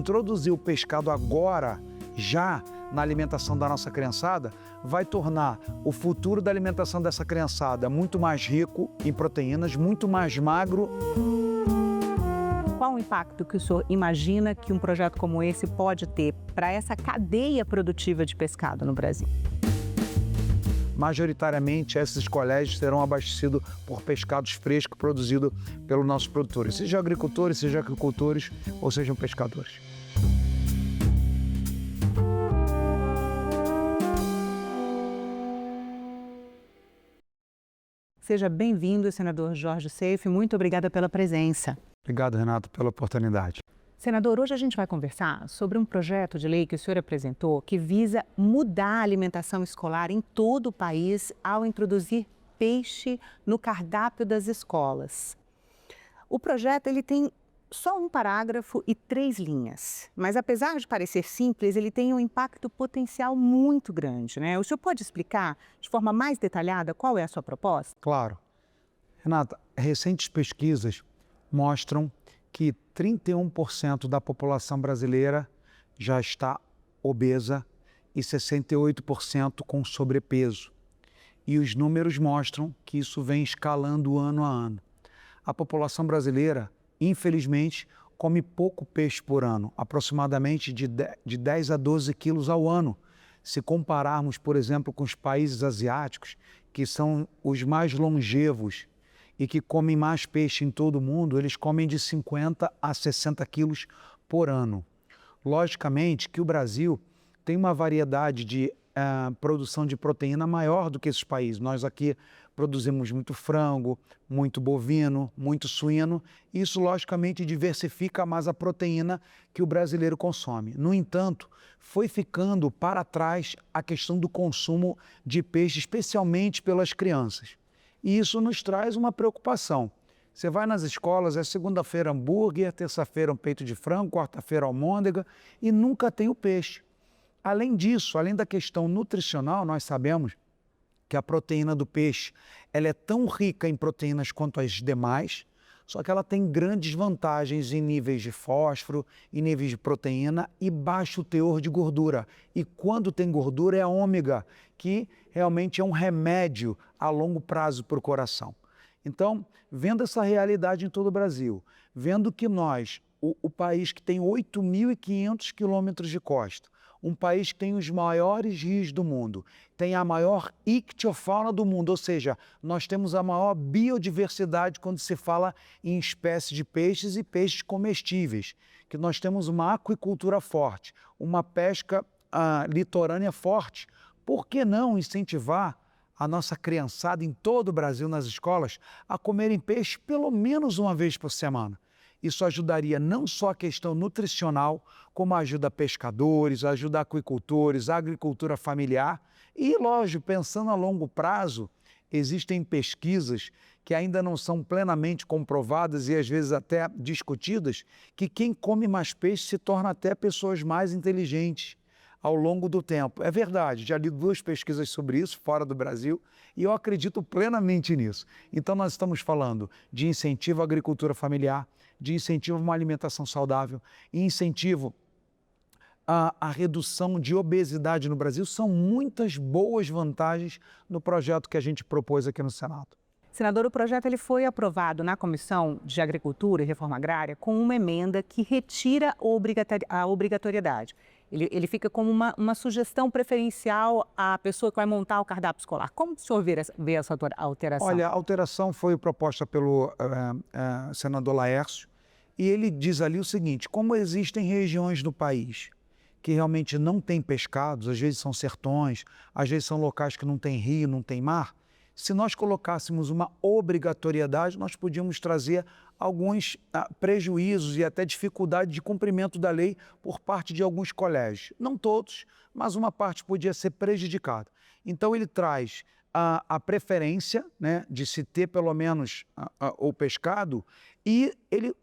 introduzir o pescado agora, já na alimentação da nossa criançada, vai tornar o futuro da alimentação dessa criançada muito mais rico em proteínas, muito mais magro. Qual o impacto que o senhor imagina que um projeto como esse pode ter para essa cadeia produtiva de pescado no Brasil? Majoritariamente, esses colégios serão abastecidos por pescados frescos produzidos pelos nossos produtores, seja agricultores, seja aquicultores ou sejam pescadores. Seja bem-vindo, senador Jorge Seife. Muito obrigada pela presença. Obrigado, Renato, pela oportunidade. Senador, hoje a gente vai conversar sobre um projeto de lei que o senhor apresentou que visa mudar a alimentação escolar em todo o país ao introduzir peixe no cardápio das escolas. O projeto ele tem só um parágrafo e 3 linhas, mas apesar de parecer simples, ele tem um impacto potencial muito grande, né? O senhor pode explicar de forma mais detalhada qual é a sua proposta? Claro. Renata, recentes pesquisas mostram que 31% da população brasileira já está obesa e 68% com sobrepeso. E os números mostram que isso vem escalando ano a ano. A população brasileira, infelizmente, come pouco peixe por ano, aproximadamente de 10 a 12 quilos ao ano. Se compararmos, por exemplo, com os países asiáticos, que são os mais longevos e que comem mais peixe em todo o mundo, eles comem de 50 a 60 quilos por ano. Logicamente que o Brasil tem uma variedade de produção de proteína maior do que esses países. Nós aqui produzimos muito frango, muito bovino, muito suíno. Isso, logicamente, diversifica mais a proteína que o brasileiro consome. No entanto, foi ficando para trás a questão do consumo de peixe, especialmente pelas crianças. E isso nos traz uma preocupação. Você vai nas escolas, é segunda-feira hambúrguer, terça-feira um peito de frango, quarta-feira almôndega e nunca tem o peixe. Além disso, além da questão nutricional, nós sabemos que a proteína do peixe ela é tão rica em proteínas quanto as demais, só que ela tem grandes vantagens em níveis de fósforo, em níveis de proteína e baixo teor de gordura. E quando tem gordura é a ômega, que realmente é um remédio a longo prazo para o coração. Então, vendo essa realidade em todo o Brasil, vendo que nós, o país que tem 8.500 quilômetros de costa, um país que tem os maiores rios do mundo, tem a maior ictiofauna do mundo, ou seja, nós temos a maior biodiversidade quando se fala em espécies de peixes e peixes comestíveis, que nós temos uma aquicultura forte, uma pesca litorânea forte. Por que não incentivar a nossa criançada em todo o Brasil, nas escolas, a comerem peixe pelo menos uma vez por semana? Isso ajudaria não só a questão nutricional, como ajuda pescadores, ajuda aquicultores, a agricultura familiar. E, lógico, pensando a longo prazo, existem pesquisas que ainda não são plenamente comprovadas e às vezes até discutidas, que quem come mais peixe se torna até pessoas mais inteligentes ao longo do tempo. É verdade, já li 2 pesquisas sobre isso fora do Brasil e eu acredito plenamente nisso. Então nós estamos falando de incentivo à agricultura familiar, de incentivo a uma alimentação saudável e incentivo à redução de obesidade no Brasil. São muitas boas vantagens no projeto que a gente propôs aqui no Senado. Senador, o projeto ele foi aprovado na Comissão de Agricultura e Reforma Agrária com uma emenda que retira a obrigatoriedade. Ele fica como uma sugestão preferencial à pessoa que vai montar o cardápio escolar. Como o senhor vê essa alteração? Olha, a alteração foi proposta pelo senador Laércio e ele diz ali o seguinte: como existem regiões do país que realmente não têm pescados, às vezes são sertões, às vezes são locais que não tem rio, não tem mar, se nós colocássemos uma obrigatoriedade, nós podíamos trazer alguns prejuízos e até dificuldade de cumprimento da lei por parte de alguns colégios. Não todos, mas uma parte podia ser prejudicada. Então ele traz a preferência, né, de se ter pelo menos o pescado e ele,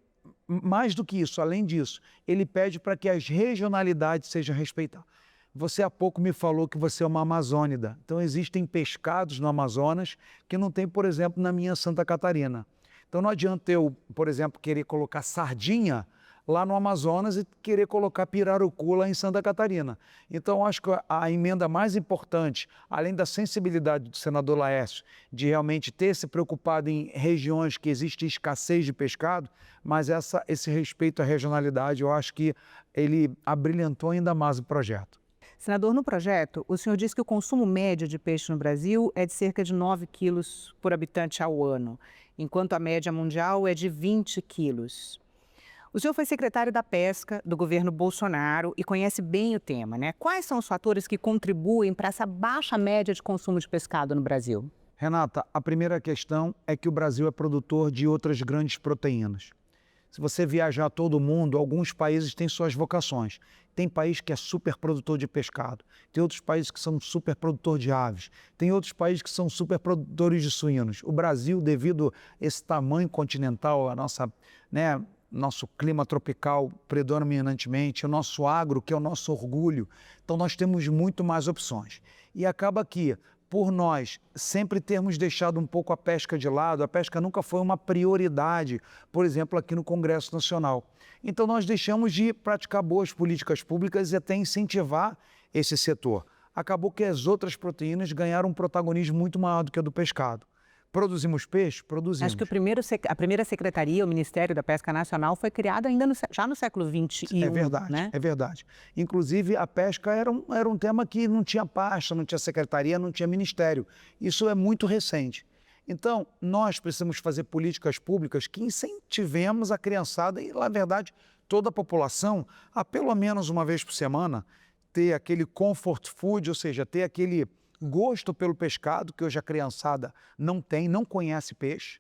mais do que isso, além disso, ele pede para que as regionalidades sejam respeitadas. Você há pouco me falou que você é uma amazônida. Então existem pescados no Amazonas que não tem, por exemplo, na minha Santa Catarina. Então não adianta eu, por exemplo, querer colocar sardinha lá no Amazonas e querer colocar pirarucu lá em Santa Catarina. Então, acho que a emenda mais importante, além da sensibilidade do senador Laércio, de realmente ter se preocupado em regiões que existe escassez de pescado, mas esse respeito à regionalidade, eu acho que ele abrilhantou ainda mais o projeto. Senador, no projeto, o senhor diz que o consumo médio de peixe no Brasil é de cerca de 9 quilos por habitante ao ano, enquanto a média mundial é de 20 quilos. O senhor foi secretário da Pesca do governo Bolsonaro e conhece bem o tema, né? Quais são os fatores que contribuem para essa baixa média de consumo de pescado no Brasil? Renata, a primeira questão é que o Brasil é produtor de outras grandes proteínas. Se você viajar todo o mundo, alguns países têm suas vocações. Tem país que é super produtor de pescado, tem outros países que são super produtor de aves, tem outros países que são super produtores de suínos. O Brasil, devido a esse tamanho continental, a nosso clima tropical predominantemente, o nosso agro, que é o nosso orgulho, então nós temos muito mais opções. E acaba que, por nós sempre termos deixado um pouco a pesca de lado, a pesca nunca foi uma prioridade, por exemplo, aqui no Congresso Nacional. Então nós deixamos de praticar boas políticas públicas e até incentivar esse setor. Acabou que as outras proteínas ganharam um protagonismo muito maior do que a do pescado. Produzimos peixe? Produzimos. Acho que a primeira secretaria, o Ministério da Pesca Nacional, foi criada ainda já no século XXI. É verdade, né? É verdade. Inclusive, a pesca era um tema que não tinha pasta, não tinha secretaria, não tinha ministério. Isso é muito recente. Então, nós precisamos fazer políticas públicas que incentivemos a criançada e, na verdade, toda a população a, pelo menos uma vez por semana, ter aquele comfort food, ou seja, ter aquele gosto pelo pescado, que hoje a criançada não tem, não conhece peixe,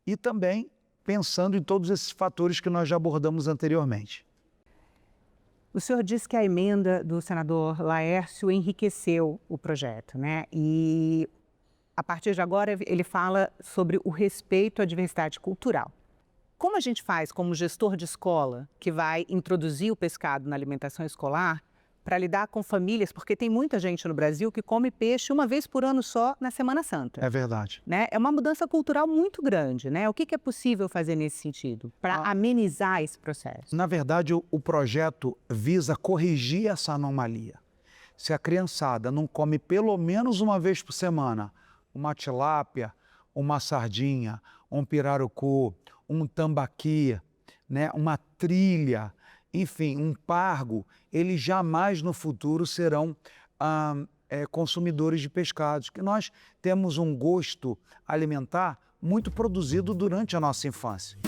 e também pensando em todos esses fatores que nós já abordamos anteriormente. O senhor disse que a emenda do senador Laércio enriqueceu o projeto, né? E a partir de agora ele fala sobre o respeito à diversidade cultural. Como a gente faz como gestor de escola que vai introduzir o pescado na alimentação escolar para lidar com famílias, porque tem muita gente no Brasil que come peixe uma vez por ano só na Semana Santa. É verdade. Né? É uma mudança cultural muito grande, né? O que é possível fazer nesse sentido para amenizar esse processo? Na verdade, o projeto visa corrigir essa anomalia. Se a criançada não come pelo menos uma vez por semana uma tilápia, uma sardinha, um pirarucu, um tambaqui, né? Uma trilha, enfim, um pargo, eles jamais no futuro serão consumidores de pescados, que nós temos um gosto alimentar muito produzido durante a nossa infância.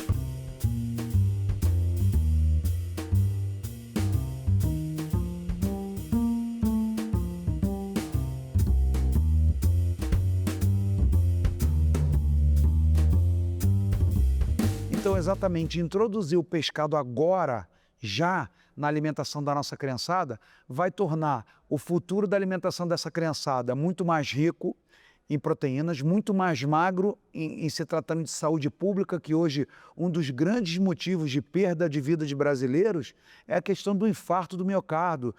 Então, exatamente, introduzir o pescado agora, já na alimentação da nossa criançada, vai tornar o futuro da alimentação dessa criançada muito mais rico em proteínas, muito mais magro em se tratando de saúde pública, que hoje um dos grandes motivos de perda de vida de brasileiros é a questão do infarto do miocárdio,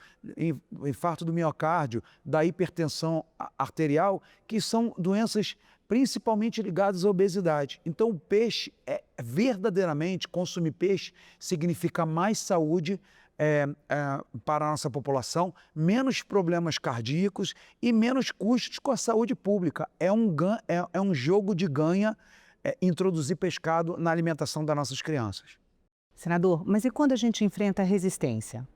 da hipertensão arterial, que são doenças principalmente ligadas à obesidade. Então, o peixe, verdadeiramente, consumir peixe significa mais saúde para a nossa população, menos problemas cardíacos e menos custos com a saúde pública. É um jogo de ganha introduzir pescado na alimentação das nossas crianças. Senador, mas e quando a gente enfrenta a resistência?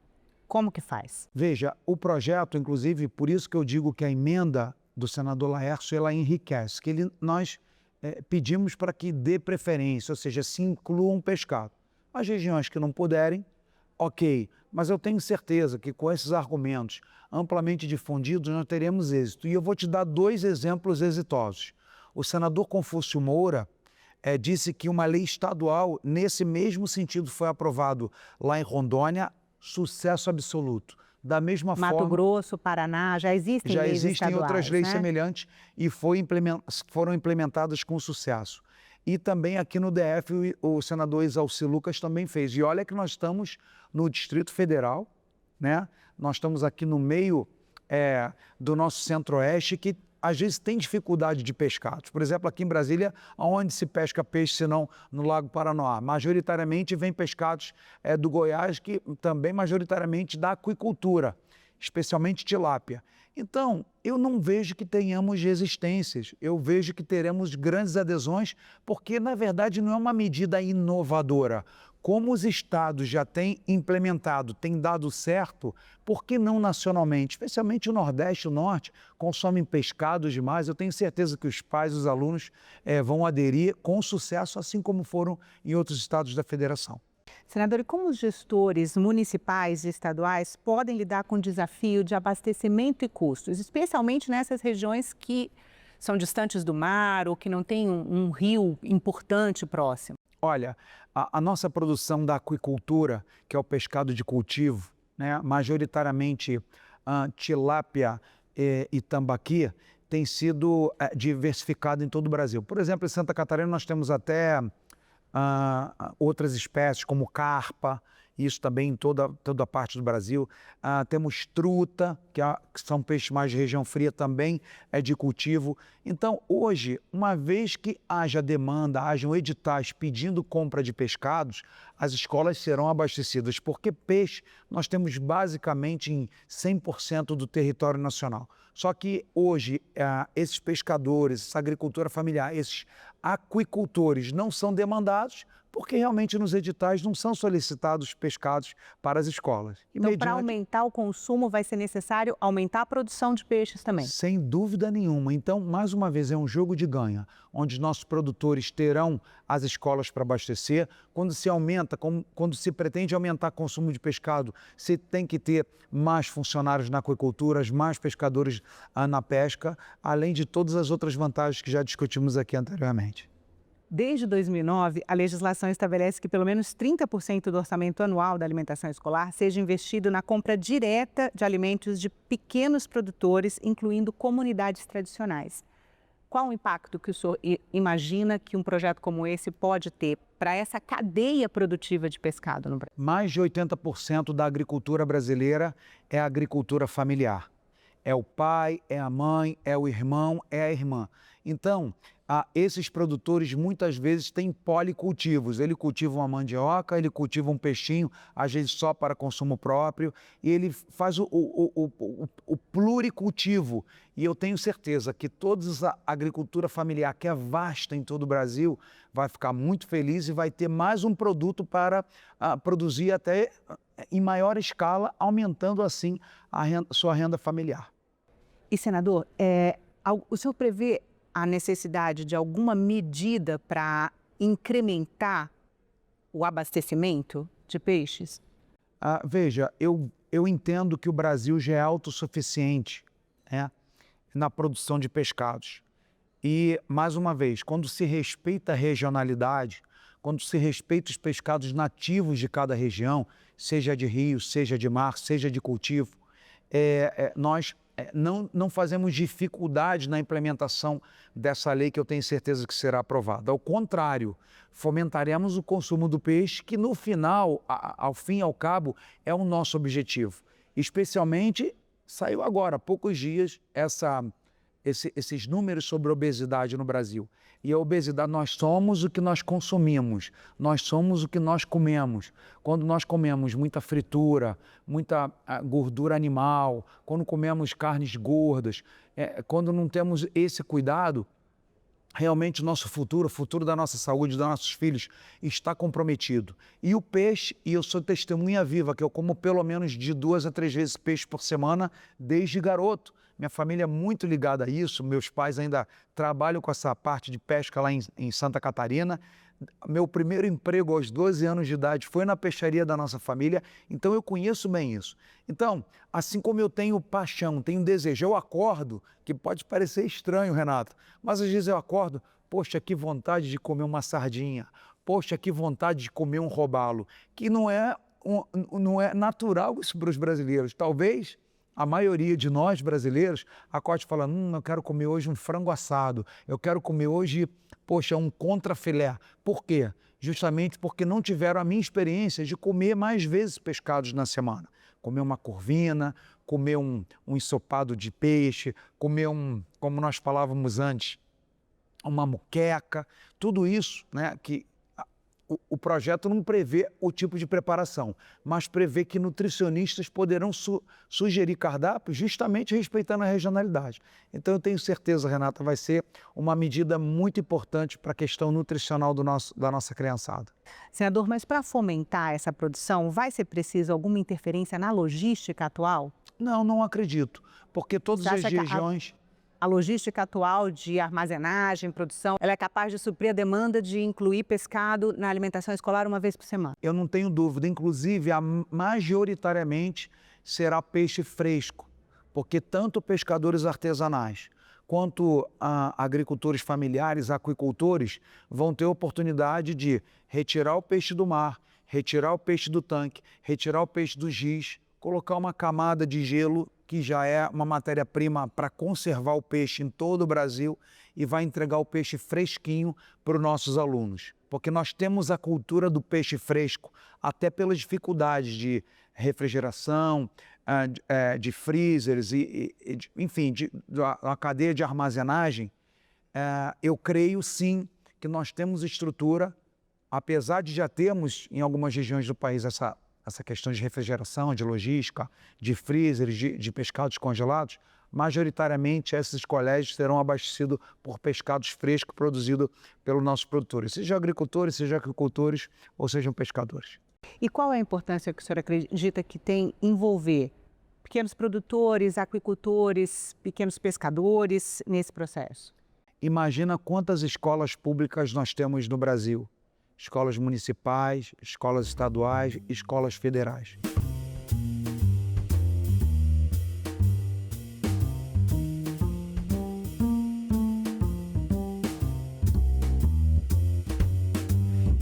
Como que faz? Veja, o projeto, inclusive, por isso que eu digo que a emenda do senador Laércio, ela enriquece, que nós pedimos para que dê preferência, ou seja, se incluam pescado. As regiões que não puderem, ok, mas eu tenho certeza que com esses argumentos amplamente difundidos nós teremos êxito. E eu vou te dar 2 exemplos exitosos. O senador Confúcio Moura disse que uma lei estadual nesse mesmo sentido foi aprovado lá em Rondônia, sucesso absoluto. Da mesma forma, Mato Grosso, Paraná, já existem leis estaduais, outras leis né? semelhantes e foram implementadas com sucesso. E também aqui no DF o senador Exalci Lucas também fez. E olha que nós estamos no Distrito Federal, né? Nós estamos aqui no meio do nosso centro-oeste, que às vezes tem dificuldade de pescados. Por exemplo, aqui em Brasília, onde se pesca peixe, senão no Lago Paranoá? Majoritariamente vem pescados do Goiás, que também majoritariamente da aquicultura, especialmente tilápia. Então, eu não vejo que tenhamos resistências, eu vejo que teremos grandes adesões, porque, na verdade, não é uma medida inovadora. Como os estados já têm implementado, têm dado certo, por que não nacionalmente? Especialmente o Nordeste e o Norte consomem pescados demais. Eu tenho certeza que os pais e os alunos vão aderir com sucesso, assim como foram em outros estados da federação. Senador, e como os gestores municipais e estaduais podem lidar com o desafio de abastecimento e custos, especialmente nessas regiões que são distantes do mar ou que não têm um rio importante próximo? Olha, a nossa produção da aquicultura, que é o pescado de cultivo, né, majoritariamente tilápia e tambaqui, tem sido diversificado em todo o Brasil. Por exemplo, em Santa Catarina nós temos até outras espécies como carpa, isso também em toda a parte do Brasil. Temos truta, que são peixes mais de região fria, também é de cultivo. Então, hoje, uma vez que haja demanda, hajam editais pedindo compra de pescados, as escolas serão abastecidas, porque peixe nós temos basicamente em 100% do território nacional. Só que hoje, esses pescadores, essa agricultura familiar, esses aquicultores não são demandados, porque realmente nos editais não são solicitados pescados para as escolas. Então, para aumentar o consumo, vai ser necessário aumentar a produção de peixes também? Sem dúvida nenhuma. Então, mais uma vez, é um jogo de ganha, onde nossos produtores terão as escolas para abastecer. Quando se aumenta, quando se pretende aumentar o consumo de pescado, se tem que ter mais funcionários na aquicultura, mais pescadores na pesca, além de todas as outras vantagens que já discutimos aqui anteriormente. Desde 2009, a legislação estabelece que pelo menos 30% do orçamento anual da alimentação escolar seja investido na compra direta de alimentos de pequenos produtores, incluindo comunidades tradicionais. Qual o impacto que o senhor imagina que um projeto como esse pode ter para essa cadeia produtiva de pescado no Brasil? Mais de 80% da agricultura brasileira é a agricultura familiar. É o pai, é a mãe, é o irmão, é a irmã. Então, esses produtores muitas vezes têm policultivos. Ele cultiva uma mandioca, ele cultiva um peixinho, às vezes só para consumo próprio, e ele faz o pluricultivo. E eu tenho certeza que toda a agricultura familiar, que é vasta em todo o Brasil, vai ficar muito feliz e vai ter mais um produto para produzir até em maior escala, aumentando assim sua renda familiar. E, senador, o senhor prevê a necessidade de alguma medida para incrementar o abastecimento de peixes? Veja, eu entendo que o Brasil já é autossuficiente, né, na produção de pescados. E, mais uma vez, quando se respeita a regionalidade, quando se respeita os pescados nativos de cada região, seja de rio, seja de mar, seja de cultivo, nós não fazemos dificuldade na implementação dessa lei que eu tenho certeza que será aprovada. Ao contrário, fomentaremos o consumo do peixe, que no final, ao fim e ao cabo, é o nosso objetivo. Especialmente, saiu agora, há poucos dias, esses números sobre obesidade no Brasil. E a obesidade, nós somos o que nós consumimos, nós somos o que nós comemos. Quando nós comemos muita fritura, muita gordura animal, quando comemos carnes gordas, quando não temos esse cuidado, realmente o nosso futuro, o futuro da nossa saúde, dos nossos filhos, está comprometido. E o peixe, e eu sou testemunha viva, que eu como pelo menos de 2 a 3 vezes peixe por semana desde garoto. Minha família é muito ligada a isso, meus pais ainda trabalham com essa parte de pesca lá em Santa Catarina. Meu primeiro emprego aos 12 anos de idade foi na peixaria da nossa família, então eu conheço bem isso. Então, assim como eu tenho paixão, tenho desejo, eu acordo, que pode parecer estranho, Renato, mas às vezes eu acordo, poxa, que vontade de comer uma sardinha, poxa, que vontade de comer um robalo, que não é natural isso para os brasileiros. Talvez a maioria de nós brasileiros acorde falando, eu quero comer hoje um frango assado, eu quero comer hoje, poxa, um contrafilé. Por quê? Justamente porque não tiveram a minha experiência de comer mais vezes pescados na semana. Comer uma corvina, comer um ensopado de peixe, comer como nós falávamos antes, uma moqueca, tudo isso, né, que o projeto não prevê o tipo de preparação, mas prevê que nutricionistas poderão sugerir cardápios justamente respeitando a regionalidade. Então eu tenho certeza, Renata, vai ser uma medida muito importante para a questão nutricional da nossa criançada. Senador, mas para fomentar essa produção, vai ser preciso alguma interferência na logística atual? Não acredito, porque todas as regiões... A logística atual de armazenagem, produção, ela é capaz de suprir a demanda de incluir pescado na alimentação escolar uma vez por semana? Eu não tenho dúvida, inclusive, majoritariamente será peixe fresco, porque tanto pescadores artesanais quanto agricultores familiares, aquicultores, vão ter oportunidade de retirar o peixe do mar, retirar o peixe do tanque, retirar o peixe do giz, colocar uma camada de gelo, que já é uma matéria-prima para conservar o peixe em todo o Brasil, e vai entregar o peixe fresquinho para os nossos alunos. Porque nós temos a cultura do peixe fresco, até pelas dificuldades de refrigeração, de freezers, enfim, a cadeia de armazenagem. Eu creio sim que nós temos estrutura, apesar de já termos em algumas regiões do país essa questão de refrigeração, de logística, de freezers, de pescados congelados, majoritariamente esses colégios serão abastecidos por pescados frescos produzidos pelos nossos produtores, seja agricultores, seja aquicultores ou sejam pescadores. E qual é a importância que o senhor acredita que tem envolver pequenos produtores, aquicultores, pequenos pescadores nesse processo? Imagina quantas escolas públicas nós temos no Brasil. Escolas municipais, escolas estaduais, escolas federais.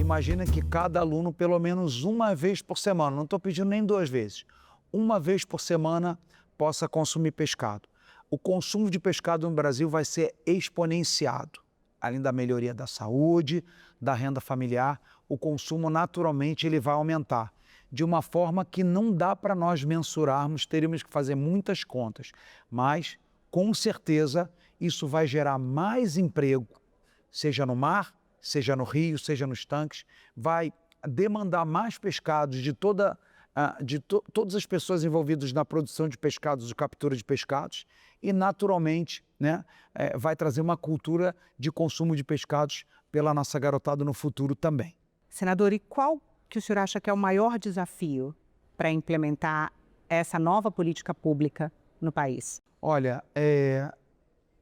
Imagina que cada aluno, pelo menos uma vez por semana, não estou pedindo nem 2 vezes, uma vez por semana possa consumir pescado. O consumo de pescado no Brasil vai ser exponenciado. Além da melhoria da saúde, da renda familiar, o consumo naturalmente ele vai aumentar. De uma forma que não dá para nós mensurarmos, teríamos que fazer muitas contas. Mas, com certeza, isso vai gerar mais emprego, seja no mar, seja no rio, seja nos tanques, vai demandar mais pescados de todas as pessoas envolvidas na produção de pescados, de captura de pescados, e naturalmente, né, vai trazer uma cultura de consumo de pescados pela nossa garotada no futuro também. Senador, e qual que o senhor acha que é o maior desafio para implementar essa nova política pública no país? Olha,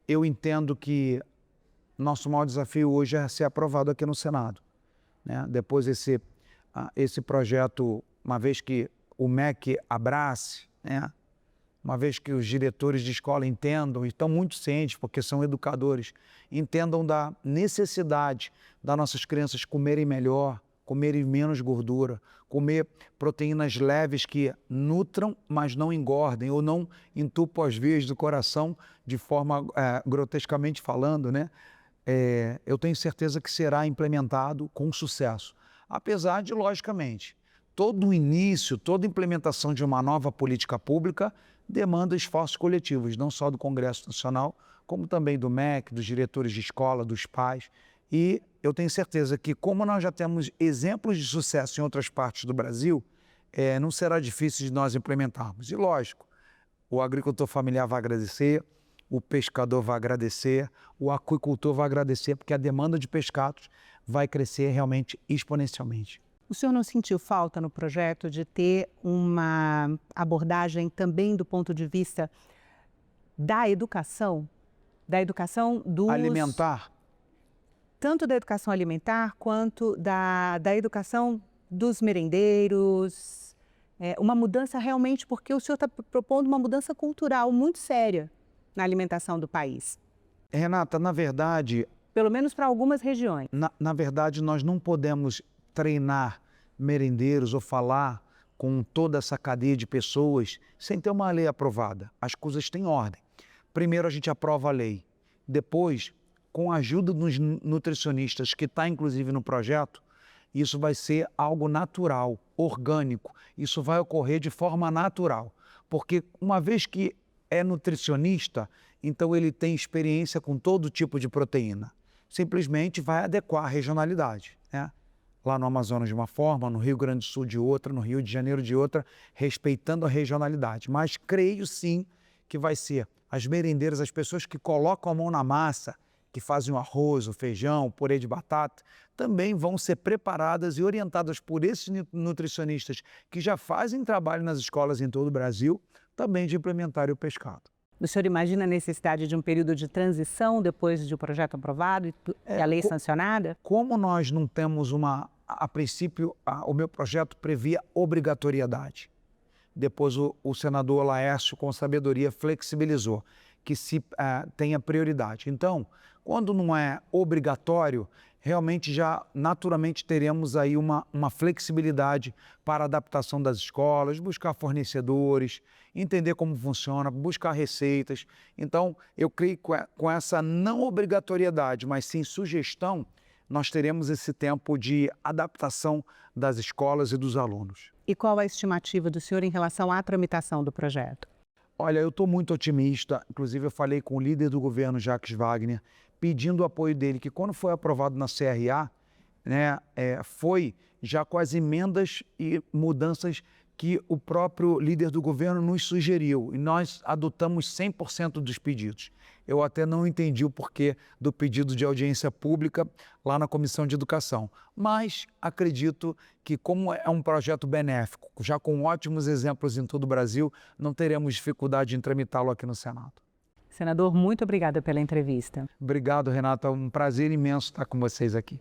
eu entendo que nosso maior desafio hoje é ser aprovado aqui no Senado, né? Depois esse projeto, uma vez que o MEC abrace, né? Uma vez que os diretores de escola entendam, e estão muito cientes, porque são educadores, entendam da necessidade das nossas crianças comerem melhor, comerem menos gordura, comer proteínas leves que nutram, mas não engordem, ou não entupam as vias do coração, de forma grotescamente falando, né? Eu tenho certeza que será implementado com sucesso. Apesar de, logicamente, todo o início, toda a implementação de uma nova política pública demanda esforços coletivos, não só do Congresso Nacional, como também do MEC, dos diretores de escola, dos pais. E eu tenho certeza que, como nós já temos exemplos de sucesso em outras partes do Brasil, não será difícil de nós implementarmos. E, lógico, o agricultor familiar vai agradecer, o pescador vai agradecer, o aquicultor vai agradecer, porque a demanda de pescados vai crescer realmente exponencialmente. O senhor não sentiu falta no projeto de ter uma abordagem também do ponto de vista da educação dos... Alimentar? Tanto da educação alimentar quanto da educação dos merendeiros, uma mudança realmente, porque o senhor está propondo uma mudança cultural muito séria na alimentação do país. Renata, na verdade... Pelo menos para algumas regiões. Na verdade, nós não podemos treinar merendeiros ou falar com toda essa cadeia de pessoas sem ter uma lei aprovada. As coisas têm ordem. Primeiro a gente aprova a lei. Depois, com a ajuda dos nutricionistas, que está inclusive no projeto, isso vai ser algo natural, orgânico. Isso vai ocorrer de forma natural. porque uma vez que é nutricionista, então ele tem experiência com todo tipo de proteína. Simplesmente vai adequar a regionalidade, né? Lá no Amazonas de uma forma, no Rio Grande do Sul de outra, no Rio de Janeiro de outra, respeitando a regionalidade. Mas creio sim que vai ser as merendeiras, as pessoas que colocam a mão na massa, que fazem o arroz, o feijão, o purê de batata, também vão ser preparadas e orientadas por esses nutricionistas que já fazem trabalho nas escolas em todo o Brasil, também de implementar o pescado. O senhor imagina a necessidade de um período de transição depois de o projeto aprovado e a lei sancionada? Como nós não temos a princípio, o meu projeto previa obrigatoriedade. Depois o senador Laércio, com sabedoria, flexibilizou que se tenha prioridade. Então, quando não é obrigatório, realmente já naturalmente teremos aí uma flexibilidade para a adaptação das escolas, buscar fornecedores, entender como funciona, buscar receitas. Então, eu creio que com essa não obrigatoriedade, mas sim sugestão, nós teremos esse tempo de adaptação das escolas e dos alunos. E qual a estimativa do senhor em relação à tramitação do projeto? Olha, eu estou muito otimista, inclusive eu falei com o líder do governo, Jacques Wagner, pedindo o apoio dele, que quando foi aprovado na CRA, né, foi já com as emendas e mudanças que o próprio líder do governo nos sugeriu, e nós adotamos 100% dos pedidos. Eu até não entendi o porquê do pedido de audiência pública lá na Comissão de Educação, mas acredito que, como é um projeto benéfico, já com ótimos exemplos em todo o Brasil, não teremos dificuldade em tramitá-lo aqui no Senado. Senador, muito obrigada pela entrevista. Obrigado, Renata. Um prazer imenso estar com vocês aqui.